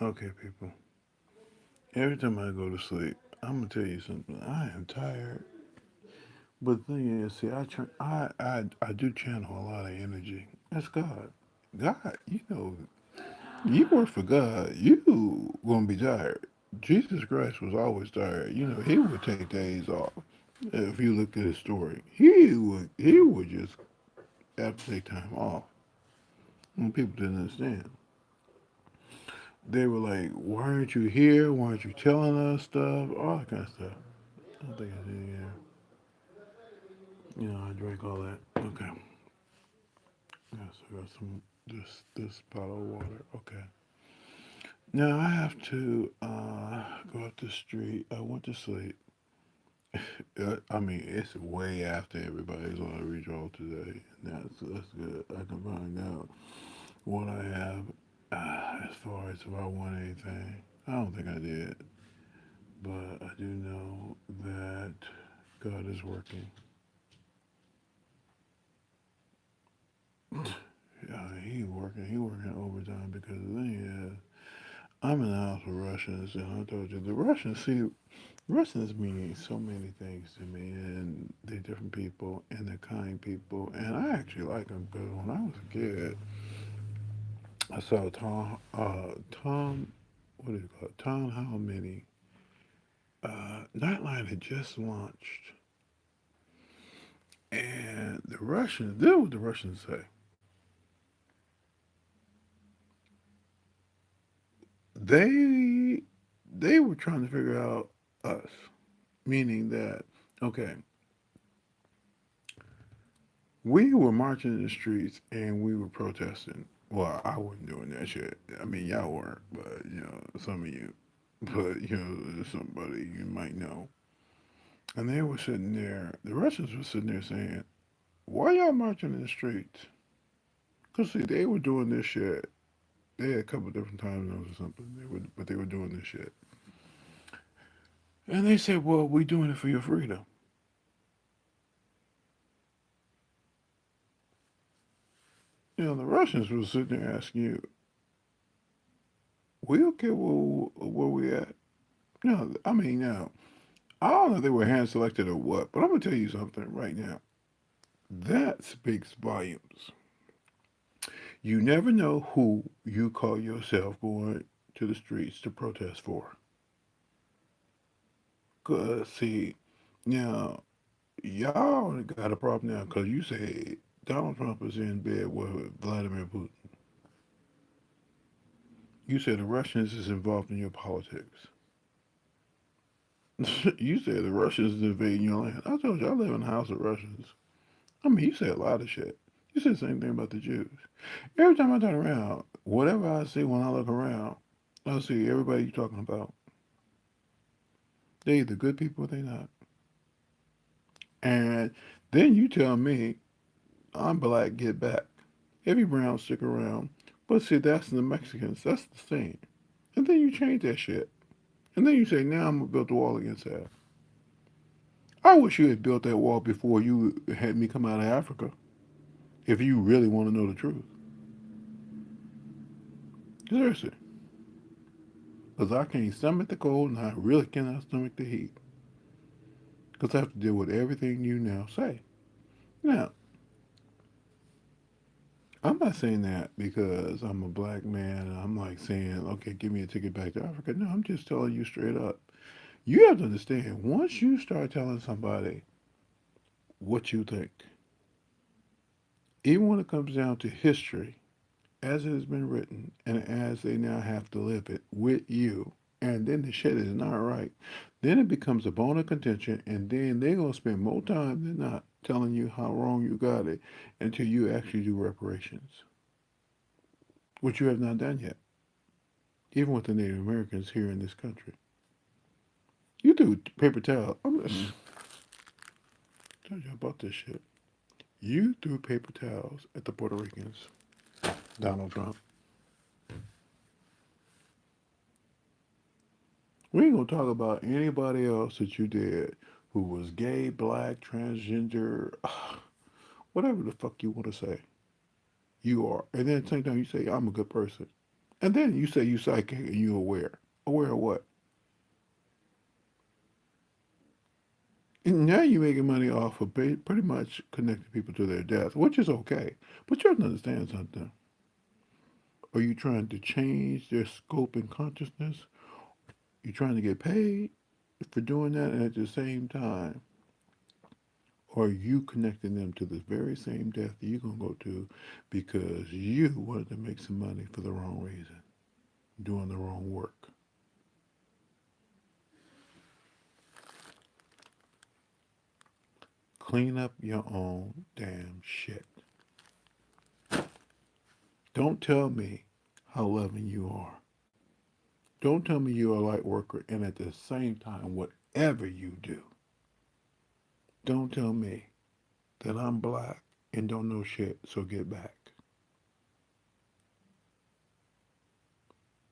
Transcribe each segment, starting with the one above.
Okay, people. Every time I go to sleep, I'm gonna tell you something. I am tired, but the thing is, see, I do channel a lot of energy. That's God. God, you work for God. You gonna be tired. Jesus Christ was always tired. He would take days off. If you look at his story, he would just have to take time off. And people didn't understand. They were like, "Why aren't you here? Why aren't you telling us stuff? All that kind of stuff." I don't think I did. Yeah, I drank all that. Okay. Yes, I got some this bottle of water. Okay. Now I have to go up the street. I went to sleep. I mean, it's way after everybody's on a redraw today, and that's good. I can find out what I have as far as if I won anything. I don't think I did, but I do know that God is working. Yeah, he working. He working overtime because the thing is, I'm in the house with Russians, and I told you the Russians see Russians mean so many things to me, and they're different people, and they're kind people, and I actually like them because when I was a kid, I saw Tom, what is it called? Tom How Many? Nightline had just launched, and the Russians, this is what the Russians say. They they were trying to figure out us, meaning that okay, we were marching in the streets and we were protesting. Well, I wasn't doing that shit. I mean, y'all weren't, but some of you, but somebody you might know. And they were sitting there. The Russians were sitting there saying, "Why y'all marching in the streets?" Cause see, they were doing this shit. They had a couple different time zones or something. But they were doing this shit. And they said, "Well, we doing it for your freedom." The Russians were sitting there asking you, "We okay where we at?" No, I mean now. I don't know if they were hand selected or what, but I'm gonna tell you something right now. That speaks volumes. You never know who you call yourself going to the streets to protest for. Cause see, now y'all got a problem now because you say Donald Trump is in bed with Vladimir Putin. You say the Russians is involved in your politics. You said the Russians is invading your land. I told you I live in a house of Russians. I mean, you say a lot of shit. You said the same thing about the Jews. Every time I turn around, whatever I see when I look around, I see everybody you're talking about. They either good people or they not. And then you tell me I'm black, get back. Every brown stick around. But see, that's the Mexicans. That's the thing. And then you change that shit. And then you say, now I'm gonna build the wall against that. I wish you had built that wall before you had me come out of Africa. If you really want to know the truth. Seriously. Because I can't stomach the cold and I really cannot stomach the heat. Because I have to deal with everything you now say. Now, I'm not saying that because I'm a black man and I'm like saying, okay, give me a ticket back to Africa. No, I'm just telling you straight up. You have to understand, once you start telling somebody what you think, even when it comes down to history, as it has been written, and as they now have to live it with you, and then the shit is not right, then it becomes a bone of contention, and then they're going to spend more time than not telling you how wrong you got it until you actually do reparations, which you have not done yet, even with the Native Americans here in this country. You do paper towel. I'm just tell you about this shit. You threw paper towels at the Puerto Ricans, Donald Trump. We ain't gonna talk about anybody else that you did who was gay, black, transgender, whatever the fuck you want to say. You are. And then at the same time, you say, I'm a good person. And then you say you psychic and you aware. Aware of what? And now you're making money off of pretty much connecting people to their death, which is okay. But you have to understand something. Are you trying to change their scope and consciousness? You're trying to get paid for doing that, and at the same time, are you connecting them to the very same death that you're going to go to because you wanted to make some money for the wrong reason, doing the wrong work? Clean up your own damn shit. Don't tell me how loving you are. Don't tell me you're a light worker and at the same time, whatever you do, don't tell me that I'm black and don't know shit, so get back.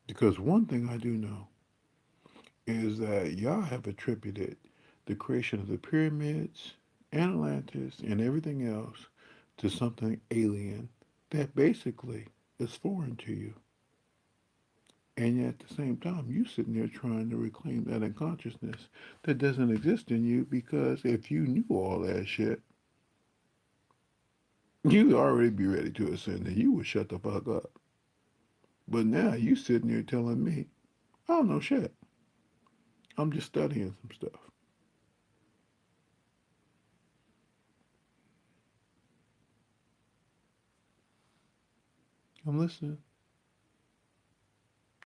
Because one thing I do know is that y'all have attributed the creation of the pyramids and Atlantis and everything else to something alien that basically is foreign to you. And yet at the same time, you sitting there trying to reclaim that unconsciousness that doesn't exist in you because if you knew all that shit, you'd already be ready to ascend and you would shut the fuck up. But now you sitting there telling me, I don't know shit. I'm just studying some stuff. I'm listening.